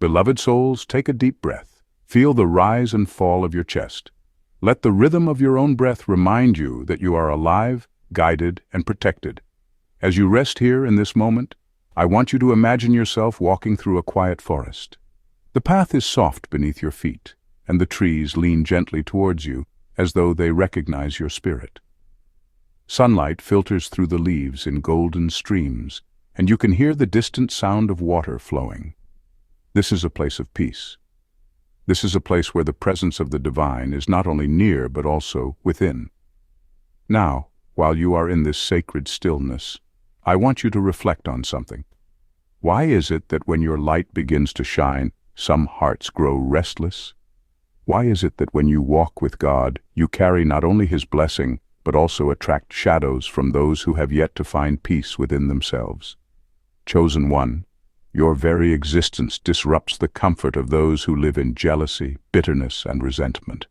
Beloved souls, take a deep breath. Feel the rise and fall of your chest. Let the rhythm of your own breath remind you that you are alive, guided, and protected. As you rest here in this moment, I want you to imagine yourself walking through a quiet forest. The path is soft beneath your feet, and the trees lean gently towards you as though they recognize your spirit. Sunlight filters through the leaves in golden streams, and you can hear the distant sound of water flowing. This is a place of peace. This is a place where the presence of the divine is not only near but also within. Now, while you are in this sacred stillness, I want you to reflect on something. Why is it that when your light begins to shine, some hearts grow restless? Why is it that when you walk with God, you carry not only His blessing, but also attract shadows from those who have yet to find peace within themselves? Chosen one, your very existence disrupts the comfort of those who live in jealousy, bitterness, and resentment.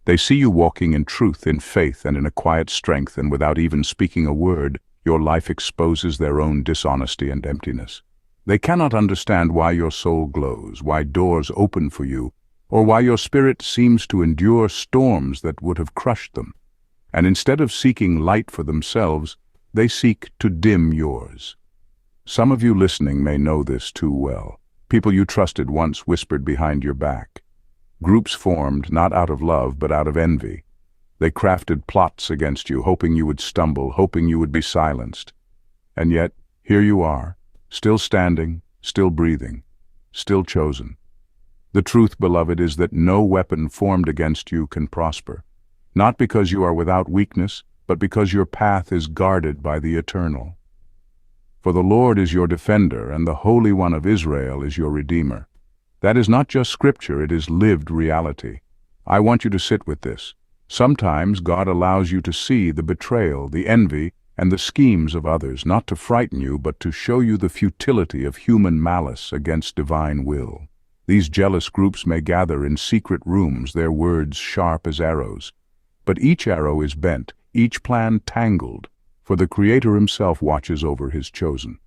They see you walking in truth, in faith, and in a quiet strength, and without even speaking a word, your life exposes their own dishonesty and emptiness. They cannot understand why your soul glows, why doors open for you, or why your spirit seems to endure storms that would have crushed them. And instead of seeking light for themselves, they seek to dim yours. Some of you listening may know this too well. People you trusted once whispered behind your back. Groups formed not out of love but out of envy. They crafted plots against you, hoping you would stumble, hoping you would be silenced. And yet, here you are, still standing, still breathing, still chosen. The truth, beloved, is that no weapon formed against you can prosper, not because you are without weakness, but because your path is guarded by the Eternal. For the Lord is your defender, and the Holy One of Israel is your Redeemer. That is not just scripture, it is lived reality. I want you to sit with this. Sometimes God allows you to see the betrayal, the envy, and the schemes of others, not to frighten you, but to show you the futility of human malice against divine will. These jealous groups may gather in secret rooms, their words sharp as arrows. But each arrow is bent, each plan tangled, for the Creator Himself watches over His chosen.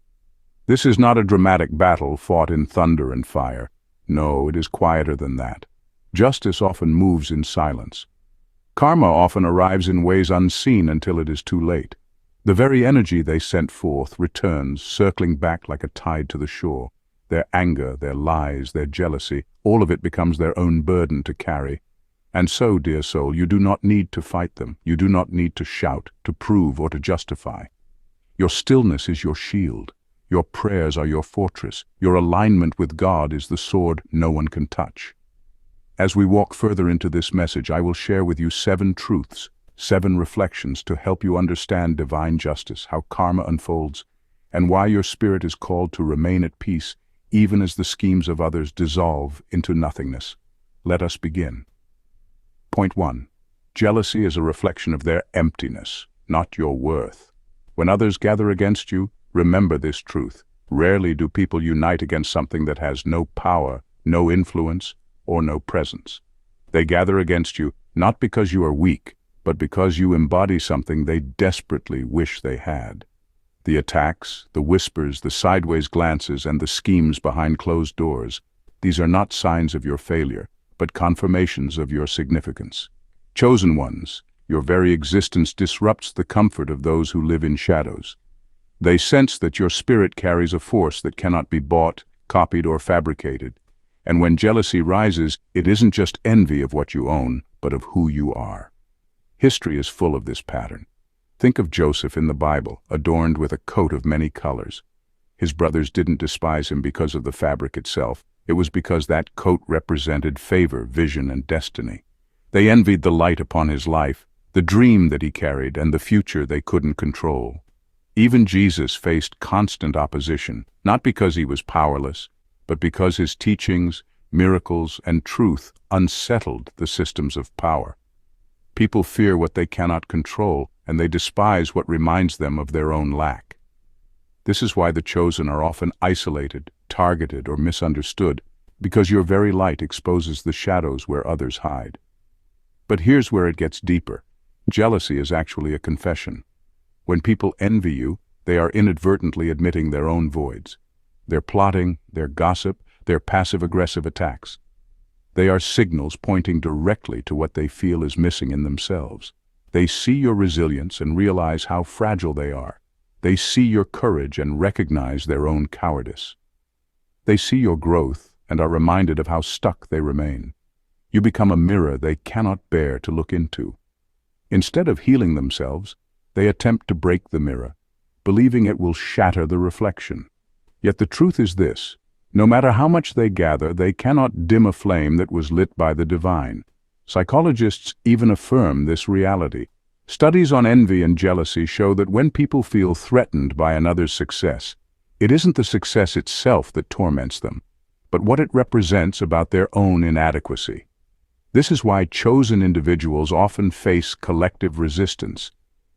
This is not a dramatic battle fought in thunder and fire. No, it is quieter than that. Justice often moves in silence. Karma often arrives in ways unseen until it is too late. The very energy they sent forth returns, circling back like a tide to the shore. Their anger, their lies, their jealousy, all of it becomes their own burden to carry. And so, dear soul, you do not need to fight them. You do not need to shout, to prove, or to justify. Your stillness is your shield. Your prayers are your fortress. Your alignment with God is the sword no one can touch. As we walk further into this message, I will share with you 7 truths, 7 reflections to help you understand divine justice, how karma unfolds, and why your spirit is called to remain at peace even as the schemes of others dissolve into nothingness. Let us begin. Point 1. Jealousy is a reflection of their emptiness, not your worth. When others gather against you, remember this truth. Rarely do people unite against something that has no power, no influence, or no presence. They gather against you not because you are weak, but because you embody something they desperately wish they had. The attacks, the whispers, the sideways glances, and the schemes behind closed doors, these are not signs of your failure, but confirmations of your significance. Chosen ones, your very existence disrupts the comfort of those who live in shadows. They sense that your spirit carries a force that cannot be bought, copied, or fabricated. And when jealousy rises, it isn't just envy of what you own, but of who you are. History is full of this pattern. Think of Joseph in the Bible, adorned with a coat of many colors. His brothers didn't despise him because of the fabric itself. It was because that coat represented favor, vision, and destiny. They envied the light upon his life, the dream that he carried, and the future they couldn't control. Even Jesus faced constant opposition, not because he was powerless, but because his teachings, miracles, and truth unsettled the systems of power. People fear what they cannot control, and they despise what reminds them of their own lack. This is why the chosen are often isolated, targeted, or misunderstood, because your very light exposes the shadows where others hide. But here's where it gets deeper. Jealousy is actually a confession. When people envy you, they are inadvertently admitting their own voids. Their plotting, their gossip, They're passive-aggressive attacks. They are signals pointing directly to what they feel is missing in themselves. They see your resilience and realize how fragile they are. They see your courage and recognize their own cowardice. They see your growth and are reminded of how stuck they remain. You become a mirror they cannot bear to look into. Instead of healing themselves, they attempt to break the mirror, believing it will shatter the reflection. Yet the truth is this: no matter how much they gather, they cannot dim a flame that was lit by the divine. Psychologists even affirm this reality. Studies on envy and jealousy show that when people feel threatened by another's success, it isn't the success itself that torments them, but what it represents about their own inadequacy. This is why chosen individuals often face collective resistance,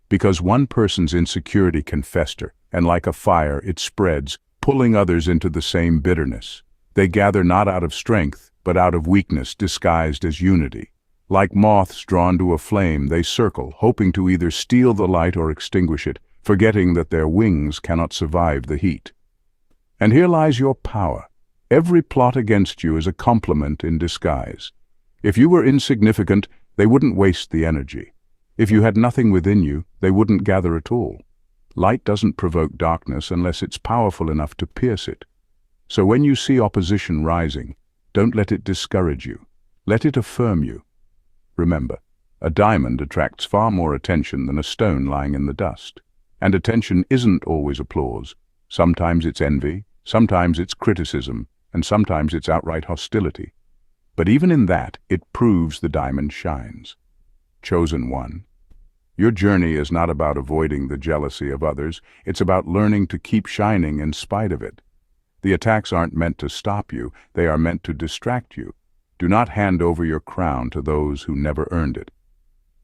because one person's insecurity can fester, and like a fire, it spreads, pulling others into the same bitterness. They gather not out of strength, but out of weakness disguised as unity. Like moths drawn to a flame, they circle, hoping to either steal the light or extinguish it, forgetting that their wings cannot survive the heat. And here lies your power. Every plot against you is a compliment in disguise. If you were insignificant, they wouldn't waste the energy. If you had nothing within you, they wouldn't gather at all. Light doesn't provoke darkness unless it's powerful enough to pierce it. So when you see opposition rising, don't let it discourage you. Let it affirm you. Remember, a diamond attracts far more attention than a stone lying in the dust. And attention isn't always applause. Sometimes it's envy, sometimes it's criticism, and sometimes it's outright hostility. But even in that, it proves the diamond shines. Chosen one. Your journey is not about avoiding the jealousy of others, it's about learning to keep shining in spite of it. The attacks aren't meant to stop you, they are meant to distract you. Do not hand over your crown to those who never earned it.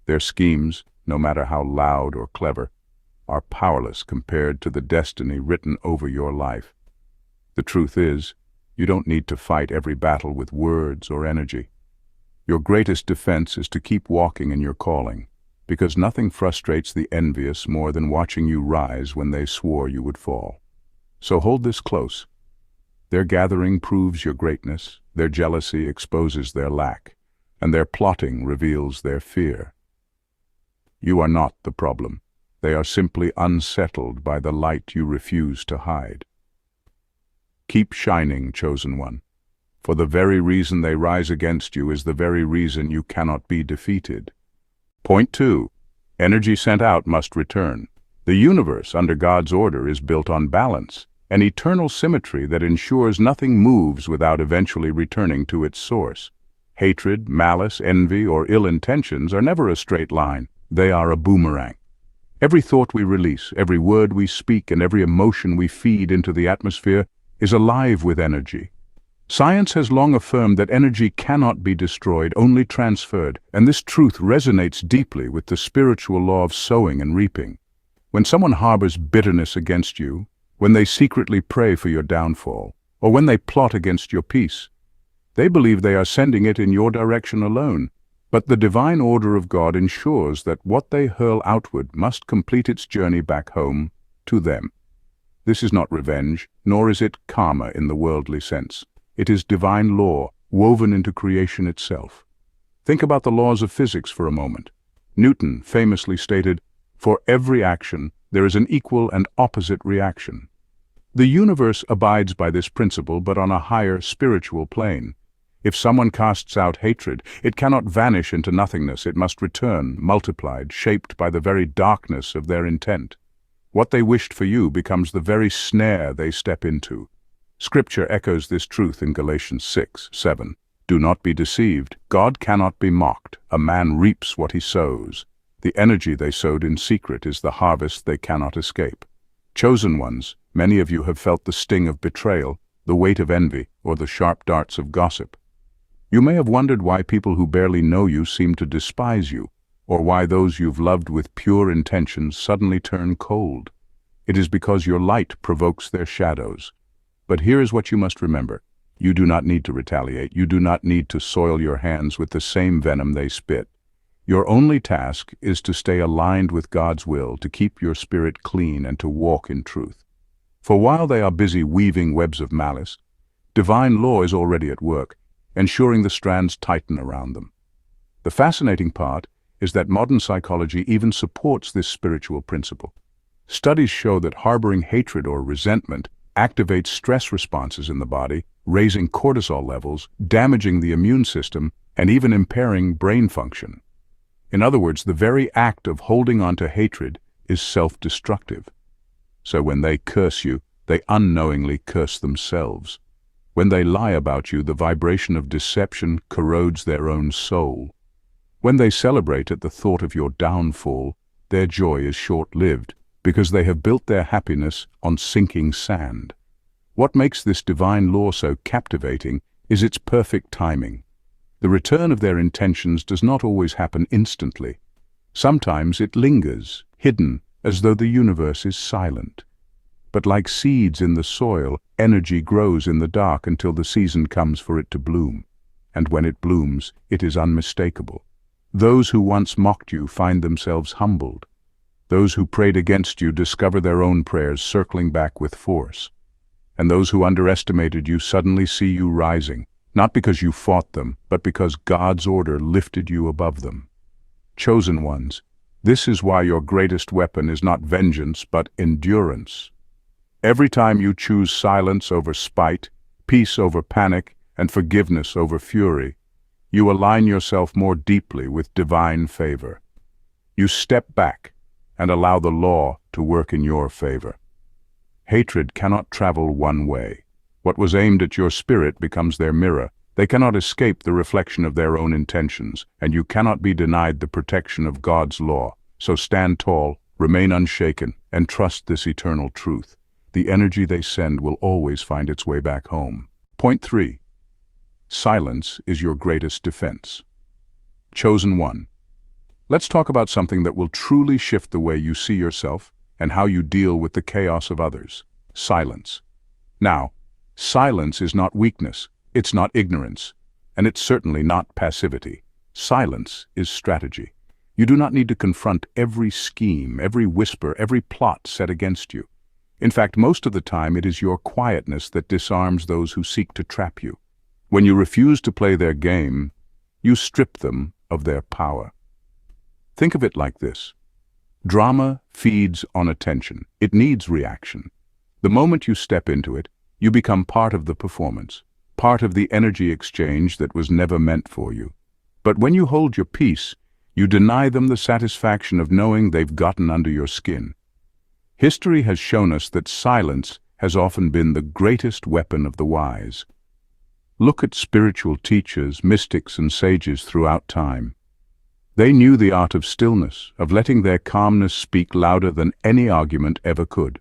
Their schemes, no matter how loud or clever, are powerless compared to the destiny written over your life. The truth is, you don't need to fight every battle with words or energy. Your greatest defense is to keep walking in your calling, because nothing frustrates the envious more than watching you rise when they swore you would fall. So hold this close. Their gathering proves your greatness, their jealousy exposes their lack, and their plotting reveals their fear. You are not the problem. They are simply unsettled by the light you refuse to hide. Keep shining, chosen one, for the very reason they rise against you is the very reason you cannot be defeated. Point 2. Energy sent out must return. The universe, under God's order, is built on balance, an eternal symmetry that ensures nothing moves without eventually returning to its source. Hatred, malice, envy, or ill intentions are never a straight line. They are a boomerang. Every thought we release, every word we speak, and every emotion we feed into the atmosphere is alive with energy. Science has long affirmed that energy cannot be destroyed, only transferred, and this truth resonates deeply with the spiritual law of sowing and reaping. When someone harbors bitterness against you, when they secretly pray for your downfall, or when they plot against your peace, they believe they are sending it in your direction alone. But the divine order of God ensures that what they hurl outward must complete its journey back home to them. This is not revenge, nor is it karma in the worldly sense. It is divine law, woven into creation itself. Think about the laws of physics for a moment. Newton famously stated, "For every action, there is an equal and opposite reaction." The universe abides by this principle, but on a higher spiritual plane. If someone casts out hatred, it cannot vanish into nothingness. It must return, multiplied, shaped by the very darkness of their intent. What they wished for you becomes the very snare they step into. Scripture echoes this truth in Galatians 6:7. Do not be deceived. God cannot be mocked. A man reaps what he sows. The energy they sowed in secret is the harvest they cannot escape. Chosen ones, many of you have felt the sting of betrayal, the weight of envy, or the sharp darts of gossip. You may have wondered why people who barely know you seem to despise you, or why those you've loved with pure intentions suddenly turn cold. It is because your light provokes their shadows. But here is what you must remember. You do not need to retaliate. You do not need to soil your hands with the same venom they spit. Your only task is to stay aligned with God's will, to keep your spirit clean and to walk in truth. For while they are busy weaving webs of malice, Divine law is already at work, ensuring the strands tighten around them. The fascinating part is that modern psychology even supports this spiritual principle. Studies show that harboring hatred or resentment activates stress responses in the body, raising cortisol levels, damaging the immune system, and even impairing brain function. In other words, the very act of holding on to hatred is self-destructive. So when they curse you, they unknowingly curse themselves. When they lie about you, the vibration of deception corrodes their own soul. When they celebrate at the thought of your downfall, their joy is short-lived, because they have built their happiness on sinking sand. What makes this divine law so captivating is its perfect timing. The return of their intentions does not always happen instantly. Sometimes it lingers, hidden, as though the universe is silent. But like seeds in the soil, energy grows in the dark until the season comes for it to bloom. And when it blooms, it is unmistakable. Those who once mocked you find themselves humbled. Those who prayed against you discover their own prayers circling back with force. And those who underestimated you suddenly see you rising, not because you fought them, but because God's order lifted you above them. Chosen ones, this is why your greatest weapon is not vengeance, but endurance. Every time you choose silence over spite, peace over panic, and forgiveness over fury, you align yourself more deeply with divine favor. You step back and allow the law to work in your favor. Hatred cannot travel one way. What was aimed at your spirit becomes their mirror. They cannot escape the reflection of their own intentions, and you cannot be denied the protection of God's law. So stand tall, remain unshaken, and trust this eternal truth. The energy they send will always find its way back home. Point 3. Silence is your greatest defense. Chosen one. Let's talk about something that will truly shift the way you see yourself and how you deal with the chaos of others. Silence. Now, silence is not weakness, it's not ignorance, and it's certainly not passivity. Silence is strategy. You do not need to confront every scheme, every whisper, every plot set against you. In fact, most of the time it is your quietness that disarms those who seek to trap you. When you refuse to play their game, you strip them of their power. Think of it like this. Drama feeds on attention. It needs reaction. The moment you step into it, you become part of the performance, part of the energy exchange that was never meant for you. But when you hold your peace, you deny them the satisfaction of knowing they've gotten under your skin. History has shown us that silence has often been the greatest weapon of the wise. Look at spiritual teachers, mystics, and sages throughout time. They knew the art of stillness, of letting their calmness speak louder than any argument ever could.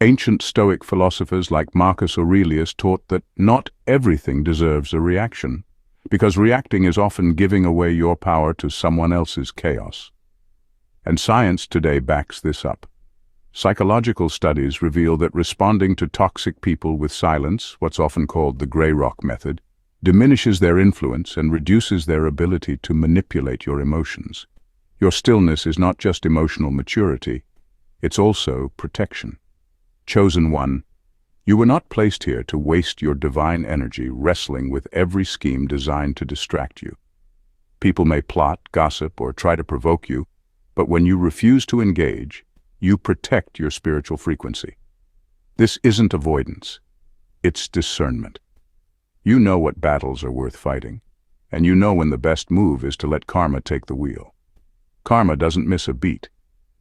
Ancient Stoic philosophers like Marcus Aurelius taught that not everything deserves a reaction, because reacting is often giving away your power to someone else's chaos. And science today backs this up. Psychological studies reveal that responding to toxic people with silence, what's often called the gray rock method, diminishes their influence and reduces their ability to manipulate your emotions. Your stillness is not just emotional maturity, it's also protection. Chosen one, you were not placed here to waste your divine energy wrestling with every scheme designed to distract you. People may plot, gossip, or try to provoke you, but when you refuse to engage, you protect your spiritual frequency. This isn't avoidance, it's discernment. You know what battles are worth fighting, and you know when the best move is to let karma take the wheel. Karma doesn't miss a beat,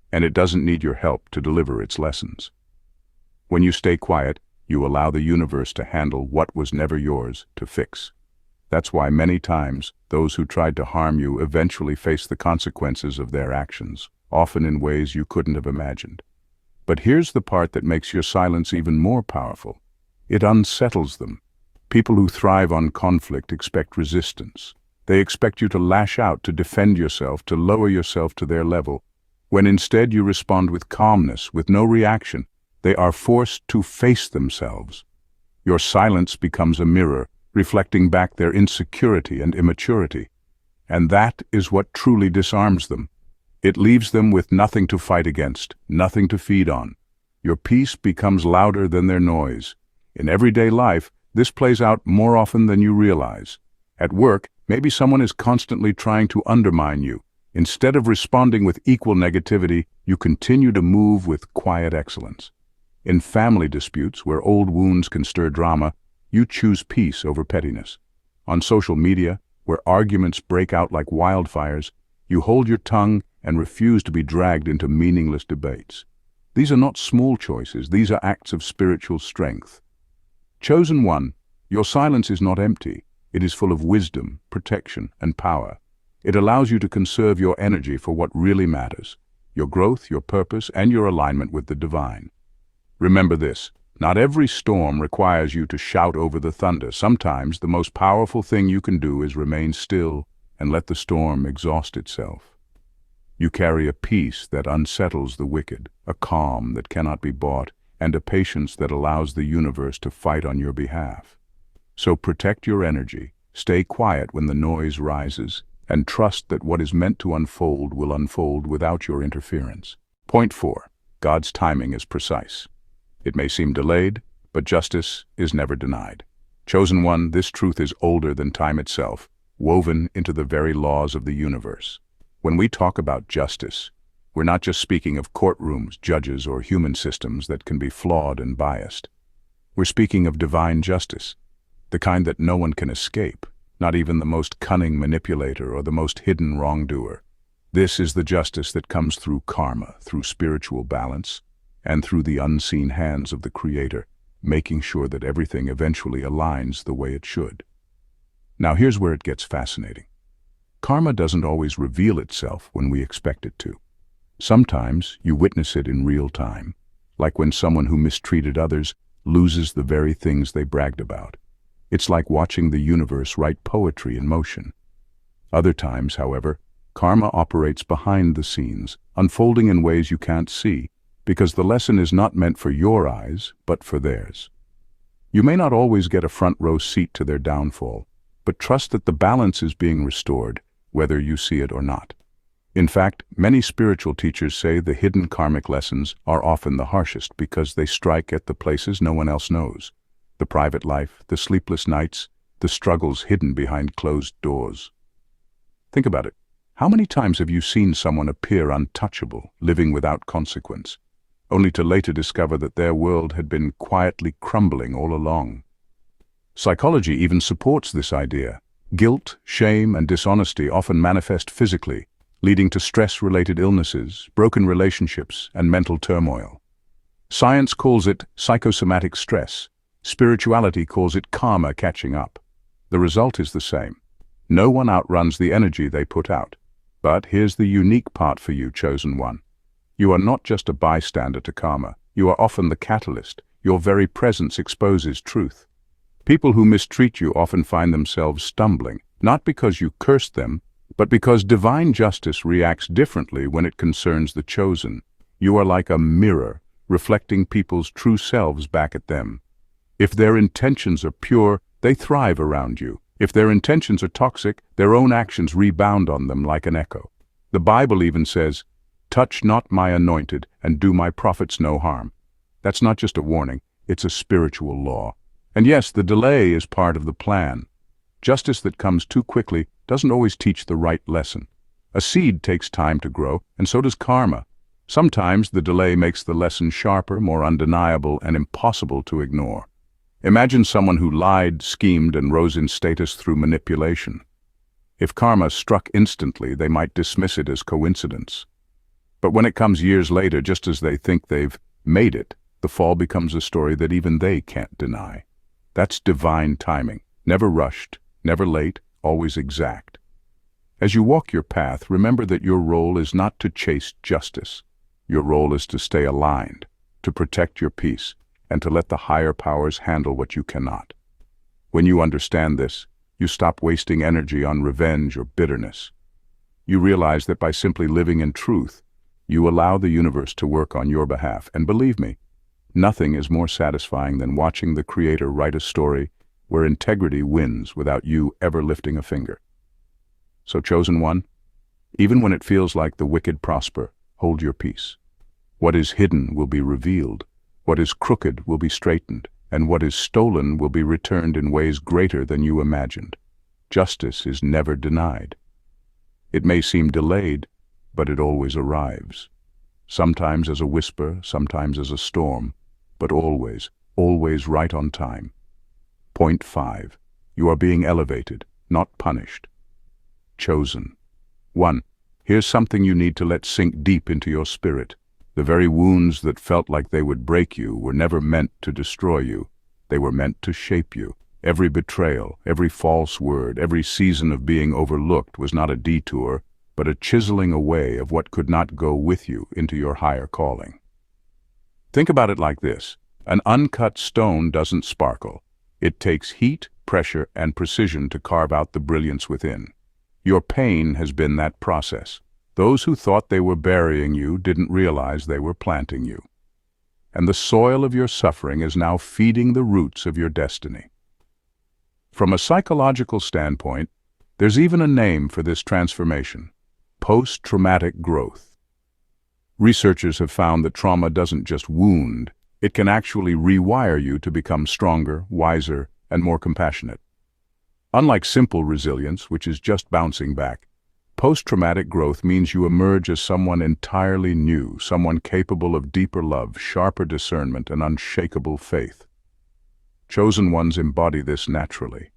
and it doesn't need your help to deliver its lessons. When you stay quiet, you allow the universe to handle what was never yours to fix. That's why many times those who tried to harm you eventually face the consequences of their actions, often in ways you couldn't have imagined. But here's the part that makes your silence even more powerful. It unsettles them. People who thrive on conflict expect resistance. They expect you to lash out, to defend yourself, to lower yourself to their level. When instead you respond with calmness, with no reaction, they are forced to face themselves. Your silence becomes a mirror, reflecting back their insecurity and immaturity. And that is what truly disarms them. It leaves them with nothing to fight against, nothing to feed on. Your peace becomes louder than their noise. In everyday life, This plays out more often than you realize. At work, maybe someone is constantly trying to undermine you. Instead of responding with equal negativity, you continue to move with quiet excellence. In family disputes, where old wounds can stir drama, you choose peace over pettiness. On social media, where arguments break out like wildfires, you hold your tongue and refuse to be dragged into meaningless debates. These are not small choices, these are acts of spiritual strength. Chosen one, your silence is not empty. It is full of wisdom, protection, and power. It allows you to conserve your energy for what really matters, your growth, your purpose, and your alignment with the divine. Remember this, not every storm requires you to shout over the thunder. Sometimes the most powerful thing you can do is remain still and let the storm exhaust itself. You carry a peace that unsettles the wicked, a calm that cannot be bought, and a patience that allows the universe to fight on your behalf. So protect your energy, stay quiet when the noise rises, and trust that what is meant to unfold will unfold without your interference. Point 4. God's timing is precise. It may seem delayed, but justice is never denied. Chosen one, this truth is older than time itself, woven into the very laws of the universe. When we talk about justice, we're not just speaking of courtrooms, judges, or human systems that can be flawed and biased. We're speaking of divine justice, the kind that no one can escape, not even the most cunning manipulator or the most hidden wrongdoer. This is the justice that comes through karma, through spiritual balance, and through the unseen hands of the Creator, making sure that everything eventually aligns the way it should. Now here's where it gets fascinating. Karma doesn't always reveal itself when we expect it to. Sometimes you witness it in real time, like when someone who mistreated others loses the very things they bragged about. It's like watching the universe write poetry in motion. Other times, however, karma operates behind the scenes, unfolding in ways you can't see, because the lesson is not meant for your eyes, but for theirs. You may not always get a front-row seat to their downfall, but trust that the balance is being restored, whether you see it or not. In fact, many spiritual teachers say the hidden karmic lessons are often the harshest because they strike at the places no one else knows. The private life, the sleepless nights, the struggles hidden behind closed doors. Think about it. How many times have you seen someone appear untouchable, living without consequence, only to later discover that their world had been quietly crumbling all along? Psychology even supports this idea. Guilt, shame, and dishonesty often manifest physically, leading to stress-related illnesses, broken relationships, and mental turmoil. Science calls it psychosomatic stress. Spirituality calls it karma catching up. The result is the same. No one outruns the energy they put out. But here's the unique part for you, chosen one. You are not just a bystander to karma. You are often the catalyst. Your very presence exposes truth. People who mistreat you often find themselves stumbling, not because you cursed them, but because divine justice reacts differently when it concerns the chosen. You are like a mirror, reflecting people's true selves back at them. If their intentions are pure, they thrive around you. If their intentions are toxic, their own actions rebound on them like an echo. The Bible even says, "Touch not my anointed, and do my prophets no harm." That's not just a warning, it's a spiritual law. And yes, the delay is part of the plan. Justice that comes too quickly doesn't always teach the right lesson. A seed takes time to grow, and so does karma. Sometimes the delay makes the lesson sharper, more undeniable, and impossible to ignore. Imagine someone who lied, schemed, and rose in status through manipulation. If karma struck instantly, they might dismiss it as coincidence. But when it comes years later, just as they think they've made it, the fall becomes a story that even they can't deny. That's divine timing, never rushed, never late, always exact. As you walk your path, remember that your role is not to chase justice. Your role is to stay aligned, to protect your peace, and to let the higher powers handle what you cannot. When you understand this, you stop wasting energy on revenge or bitterness. You realize that by simply living in truth, you allow the universe to work on your behalf. And believe me, nothing is more satisfying than watching the Creator write a story where integrity wins without you ever lifting a finger. So, chosen one, even when it feels like the wicked prosper, hold your peace. What is hidden will be revealed. What is crooked will be straightened, and what is stolen will be returned in ways greater than you imagined. Justice is never denied. It may seem delayed, but it always arrives. Sometimes as a whisper, sometimes as a storm, but always, always right on time. Point 5. You are being elevated, not punished. Chosen. 1. Here's something you need to let sink deep into your spirit. The very wounds that felt like they would break you were never meant to destroy you. They were meant to shape you. Every betrayal, every false word, every season of being overlooked was not a detour, but a chiseling away of what could not go with you into your higher calling. Think about it like this. An uncut stone doesn't sparkle. It takes heat, pressure, and precision to carve out the brilliance within. Your pain has been that process. Those who thought they were burying you didn't realize they were planting you. And the soil of your suffering is now feeding the roots of your destiny. From a psychological standpoint, there's even a name for this transformation: post-traumatic growth. Researchers have found that trauma doesn't just wound, it can actually rewire you to become stronger, wiser, and more compassionate. Unlike simple resilience, which is just bouncing back, post-traumatic growth means you emerge as someone entirely new, someone capable of deeper love, sharper discernment, and unshakable faith. Chosen ones embody this naturally.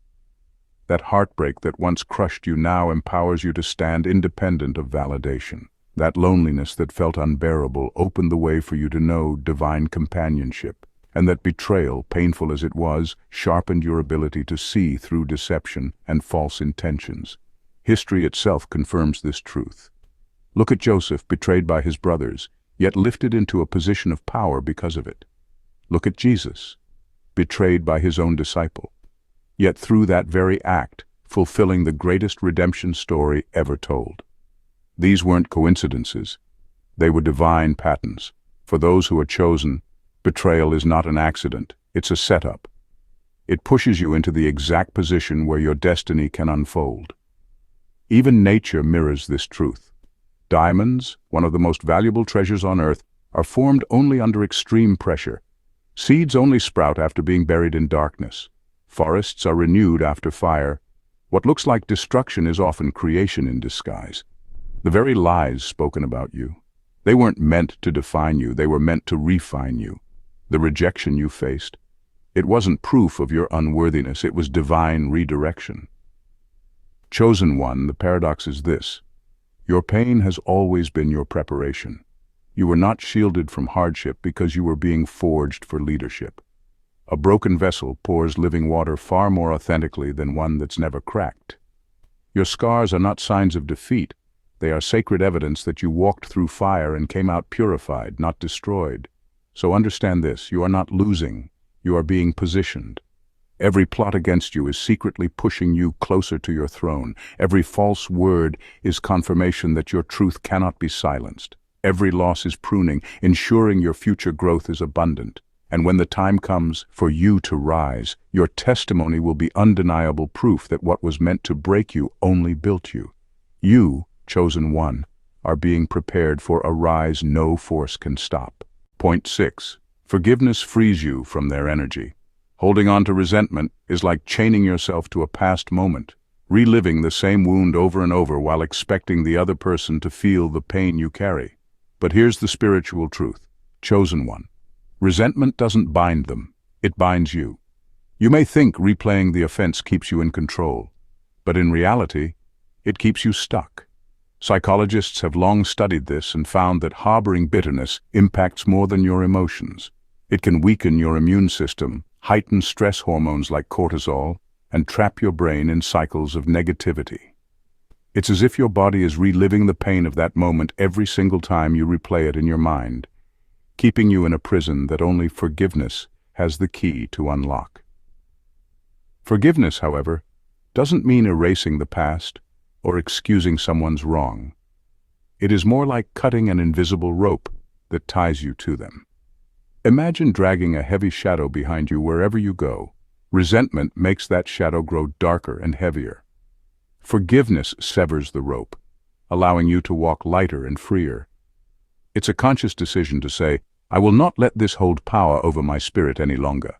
That heartbreak that once crushed you now empowers you to stand independent of validation. That loneliness that felt unbearable opened the way for you to know divine companionship. And that betrayal, painful as it was, sharpened your ability to see through deception and false intentions. History itself confirms this truth. Look at Joseph, betrayed by his brothers, yet lifted into a position of power because of it. Look at Jesus, betrayed by his own disciple, yet through that very act, fulfilling the greatest redemption story ever told. These weren't coincidences. They were divine patterns. For those who are chosen, betrayal is not an accident, it's a setup. It pushes you into the exact position where your destiny can unfold. Even nature mirrors this truth. Diamonds, one of the most valuable treasures on earth, are formed only under extreme pressure. Seeds only sprout after being buried in darkness. Forests are renewed after fire. What looks like destruction is often creation in disguise. The very lies spoken about you, they weren't meant to define you, they were meant to refine you. The rejection you faced, it wasn't proof of your unworthiness, it was divine redirection. Chosen one, the paradox is this: your pain has always been your preparation. You were not shielded from hardship because you were being forged for leadership. A broken vessel pours living water far more authentically than one that's never cracked. Your scars are not signs of defeat. They are sacred evidence that you walked through fire and came out purified, not destroyed. So understand this: you are not losing, you are being positioned. Every plot against you is secretly pushing you closer to your throne. Every false word is confirmation that your truth cannot be silenced. Every loss is pruning, ensuring your future growth is abundant. And when the time comes for you to rise, your testimony will be undeniable proof that what was meant to break you only built you. You, chosen one, are being prepared for a rise no force can stop. Point 6. Forgiveness frees you from their energy. Holding on to resentment is like chaining yourself to a past moment, reliving the same wound over and over while expecting the other person to feel the pain you carry. But here's the spiritual truth. Chosen one. Resentment doesn't bind them, it binds you. You may think replaying the offense keeps you in control, but in reality, it keeps you stuck. Psychologists have long studied this and found that harboring bitterness impacts more than your emotions. It can weaken your immune system, heighten stress hormones like cortisol, and trap your brain in cycles of negativity. It's as if your body is reliving the pain of that moment every single time you replay it in your mind, keeping you in a prison that only forgiveness has the key to unlock. Forgiveness, however, doesn't mean erasing the past or excusing someone's wrong. It is more like cutting an invisible rope that ties you to them. Imagine dragging a heavy shadow behind you wherever you go. Resentment makes that shadow grow darker and heavier. Forgiveness severs the rope, allowing you to walk lighter and freer. It's a conscious decision to say, I will not let this hold power over my spirit any longer.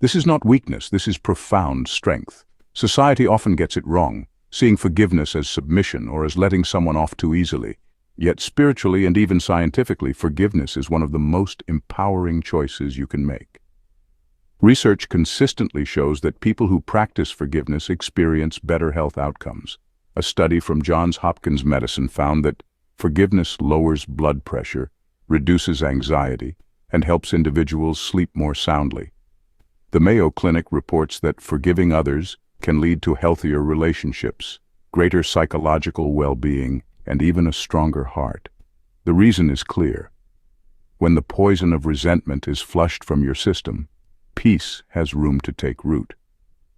This is not weakness, this is profound strength. Society often gets it wrong, seeing forgiveness as submission or as letting someone off too easily. Yet spiritually and even scientifically, forgiveness is one of the most empowering choices you can make. Research consistently shows that people who practice forgiveness experience better health outcomes. A study from Johns Hopkins Medicine found that forgiveness lowers blood pressure, reduces anxiety, and helps individuals sleep more soundly. The Mayo Clinic reports that forgiving others can lead to healthier relationships, greater psychological well-being, and even a stronger heart. The reason is clear. When the poison of resentment is flushed from your system, peace has room to take root.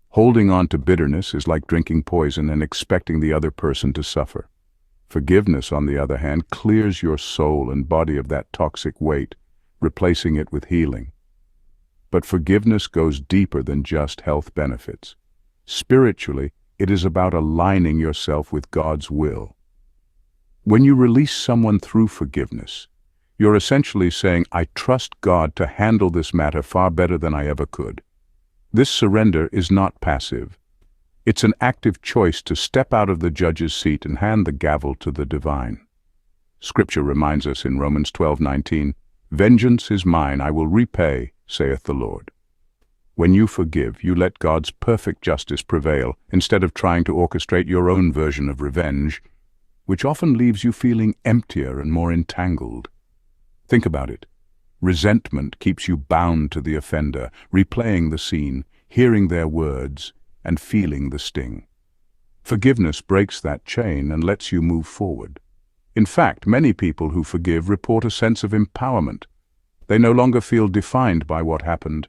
Holding on to bitterness is like drinking poison and expecting the other person to suffer. Forgiveness, on the other hand, clears your soul and body of that toxic weight, replacing it with healing. But forgiveness goes deeper than just health benefits. Spiritually, it is about aligning yourself with God's will. When you release someone through forgiveness, you're essentially saying, I trust God to handle this matter far better than I ever could. This surrender is not passive. It's an active choice to step out of the judge's seat and hand the gavel to the divine. Scripture reminds us in Romans 12:19, "Vengeance is mine, I will repay, saith the Lord." When you forgive, you let God's perfect justice prevail, instead of trying to orchestrate your own version of revenge, which often leaves you feeling emptier and more entangled. Think about it. Resentment keeps you bound to the offender, replaying the scene, hearing their words, and feeling the sting. Forgiveness breaks that chain and lets you move forward. In fact, many people who forgive report a sense of empowerment. They no longer feel defined by what happened,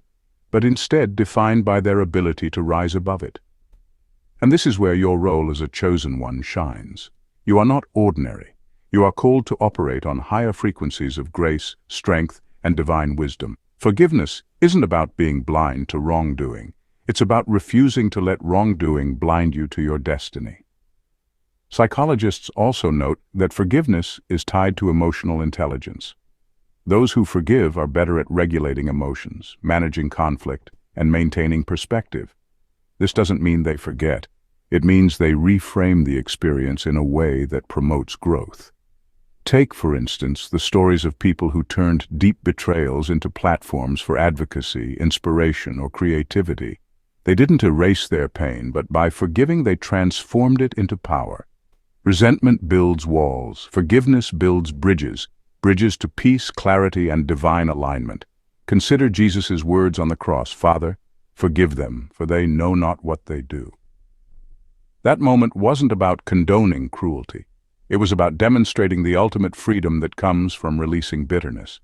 but instead defined by their ability to rise above it. And this is where your role as a chosen one shines. You are not ordinary. You are called to operate on higher frequencies of grace, strength, and divine wisdom. Forgiveness isn't about being blind to wrongdoing. It's about refusing to let wrongdoing blind you to your destiny. Psychologists also note that forgiveness is tied to emotional intelligence. Those who forgive are better at regulating emotions, managing conflict, and maintaining perspective. This doesn't mean they forget. It means they reframe the experience in a way that promotes growth. Take, for instance, the stories of people who turned deep betrayals into platforms for advocacy, inspiration, or creativity. They didn't erase their pain, but by forgiving they transformed it into power. Resentment builds walls. Forgiveness builds bridges to peace, clarity, and divine alignment. Consider Jesus' words on the cross, "Father, forgive them, for they know not what they do." That moment wasn't about condoning cruelty. It was about demonstrating the ultimate freedom that comes from releasing bitterness.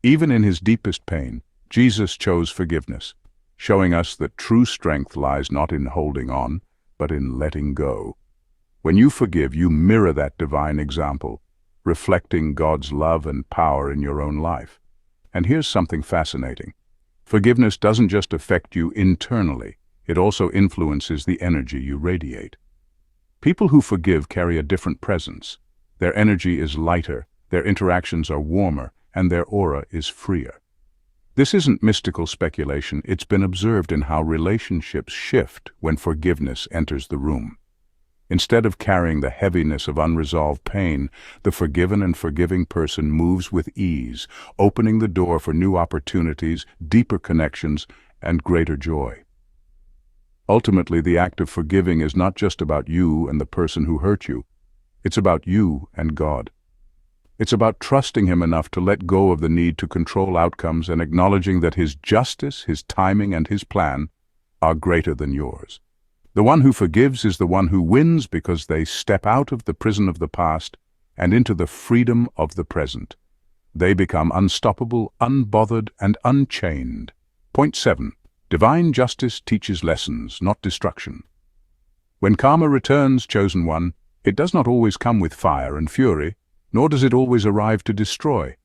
Even in his deepest pain, Jesus chose forgiveness, showing us that true strength lies not in holding on, but in letting go. When you forgive, you mirror that divine example, reflecting God's love and power in your own life. And here's something fascinating. Forgiveness doesn't just affect you internally, it also influences the energy you radiate. People who forgive carry a different presence. Their energy is lighter, their interactions are warmer, and their aura is freer. This isn't mystical speculation, it's been observed in how relationships shift when forgiveness enters the room. Instead of carrying the heaviness of unresolved pain, the forgiven and forgiving person moves with ease, opening the door for new opportunities, deeper connections, and greater joy. Ultimately, the act of forgiving is not just about you and the person who hurt you. It's about you and God. It's about trusting Him enough to let go of the need to control outcomes and acknowledging that His justice, His timing, and His plan are greater than yours. The one who forgives is the one who wins because they step out of the prison of the past and into the freedom of the present. They become unstoppable, unbothered, and unchained. Point 7. Divine justice teaches lessons, not destruction. When karma returns, chosen one, it does not always come with fire and fury, nor does it always arrive to destroy.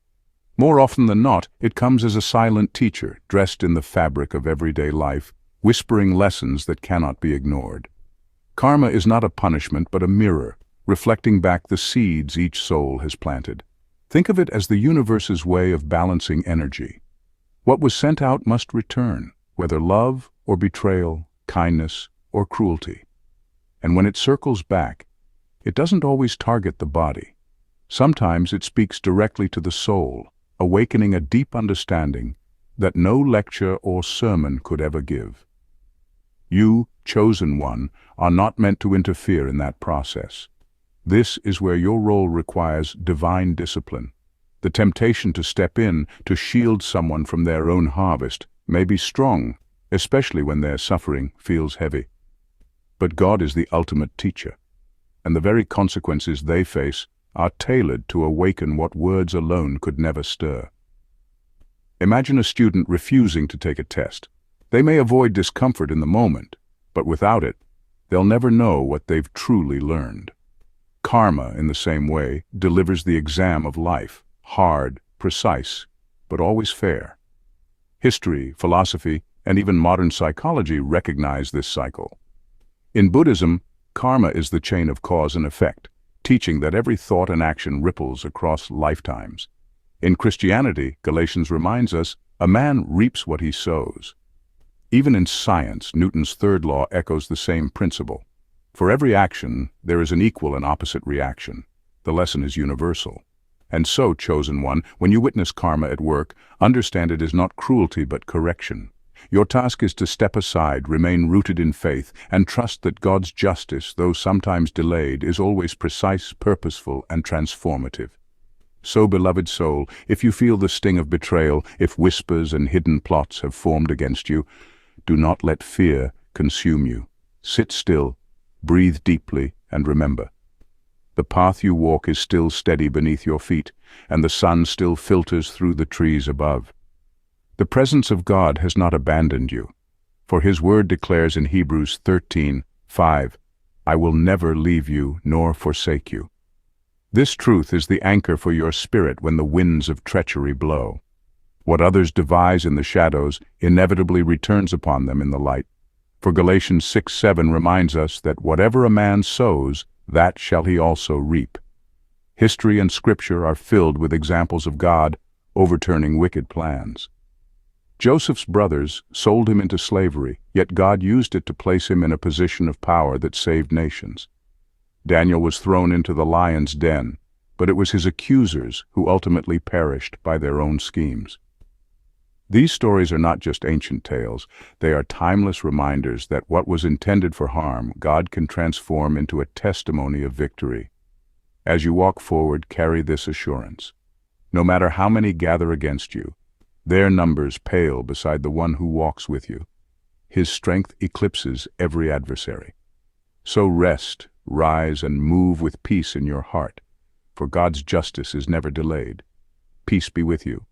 More often than not, it comes as a silent teacher, dressed in the fabric of everyday life, whispering lessons that cannot be ignored. Karma is not a punishment but a mirror, reflecting back the seeds each soul has planted. Think of it as the universe's way of balancing energy. What was sent out must return. whether love or betrayal, kindness or cruelty. And when it circles back, it doesn't always target the body. Sometimes it speaks directly to the soul, awakening a deep understanding that no lecture or sermon could ever give. You, chosen one, are not meant to interfere in that process. This is where your role requires divine discipline. The temptation to step in to shield someone from their own harvest may be strong, especially when their suffering feels heavy. But God is the ultimate teacher, and the very consequences they face are tailored to awaken what words alone could never stir. Imagine a student refusing to take a test. They may avoid discomfort in the moment, but without it, they'll never know what they've truly learned. Karma, in the same way, delivers the exam of life, hard, precise, but always fair. History, philosophy, and even modern psychology recognize this cycle. In Buddhism, karma is the chain of cause and effect, teaching that every thought and action ripples across lifetimes. In Christianity, Galatians reminds us, a man reaps what he sows. Even in science, Newton's third law echoes the same principle. For every action, there is an equal and opposite reaction. The lesson is universal. And so, chosen one, when you witness karma at work, understand it is not cruelty but correction. Your task is to step aside, remain rooted in faith, and trust that God's justice, though sometimes delayed, is always precise, purposeful, and transformative. So, beloved soul, if you feel the sting of betrayal, if whispers and hidden plots have formed against you, do not let fear consume you. Sit still, breathe deeply, and remember. The path you walk is still steady beneath your feet, and the sun still filters through the trees above. The presence of God has not abandoned you, for His word declares in Hebrews 13:5, I will never leave you nor forsake you. This truth is the anchor for your spirit when the winds of treachery blow. What others devise in the shadows inevitably returns upon them in the light. For Galatians 6:7 reminds us that whatever a man sows, that shall he also reap. History and Scripture are filled with examples of God overturning wicked plans. Joseph's brothers sold him into slavery, yet God used it to place him in a position of power that saved nations. Daniel was thrown into the lion's den, but it was his accusers who ultimately perished by their own schemes. These stories are not just ancient tales, they are timeless reminders that what was intended for harm, God can transform into a testimony of victory. As you walk forward, carry this assurance. No matter how many gather against you, their numbers pale beside the one who walks with you. His strength eclipses every adversary. So rest, rise, and move with peace in your heart, for God's justice is never delayed. Peace be with you.